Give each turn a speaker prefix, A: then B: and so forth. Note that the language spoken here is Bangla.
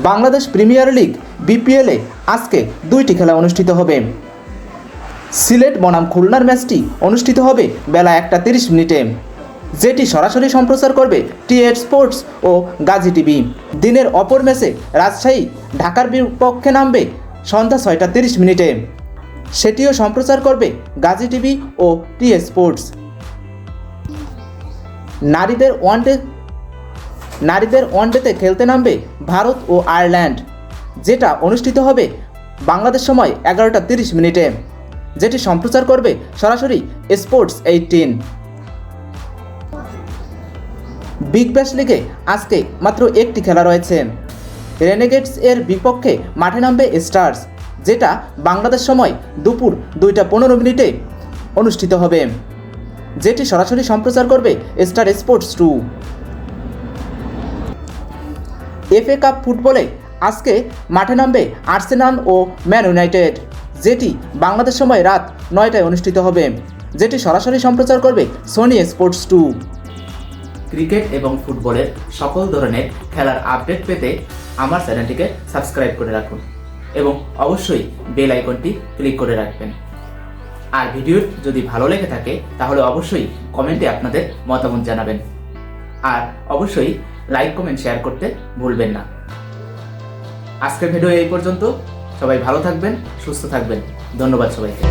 A: বাংলাদেশ প্রিমিয়ার লিগ বিপিএলে আজকে দুইটি খেলা অনুষ্ঠিত হবে। সিলেট বনাম খুলনার ম্যাচটি অনুষ্ঠিত হবে বেলা 1:30 যেটি সরাসরি সম্প্রচার করবে টি8 স্পোর্টস ও গাজী টিভি। দিনের অপর ম্যাচে রাজশাহী ঢাকার বিপক্ষে নামবে সন্ধ্যা 6:30, সেটিও সম্প্রচার করবে গাজী টিভি ও টি8 স্পোর্টস। নারীদের ওয়ানডেতে খেলতে নামবে ভারত ও আয়ারল্যান্ড, যেটা অনুষ্ঠিত হবে বাংলাদেশ সময় 11:30, যেটি সম্প্রচার করবে সরাসরি স্পোর্টস 18। বিগ ব্যাশ লিগে আজকে মাত্র একটি খেলা রয়েছে। রেনেগেডস এর বিপক্ষে মাঠে নামবে স্টার্স, যেটা বাংলাদেশ সময় দুপুর 2:15 অনুষ্ঠিত হবে, যেটি সরাসরি সম্প্রচার করবে স্টার স্পোর্টস 2। এফএ কাপ ফুটবলে আজকে মাঠে নামবে আর্সেনাল ও ম্যান ইউনাইটেড, যেটি বাংলাদেশ সময় রাত 9টায় অনুষ্ঠিত হবে, যেটি সরাসরি সম্প্রচার করবে সোনি স্পোর্টস 2।
B: ক্রিকেট এবং ফুটবলের সকল ধরনের খেলার আপডেট পেতে আমার চ্যানেলটিকে সাবস্ক্রাইব করে রাখুন এবং অবশ্যই বেল আইকনটি ক্লিক করে রাখবেন। আর ভিডিও যদি ভালো লেগে থাকে তাহলে অবশ্যই কমেন্টে আপনাদের মতামত জানাবেন, আর অবশ্যই লাইক কমেন্ট শেয়ার করতে ভুলবেন না। আজকের ভিডিও এই পর্যন্ত। সবাই ভালো থাকবেন, সুস্থ থাকবেন। ধন্যবাদ সবাইকে।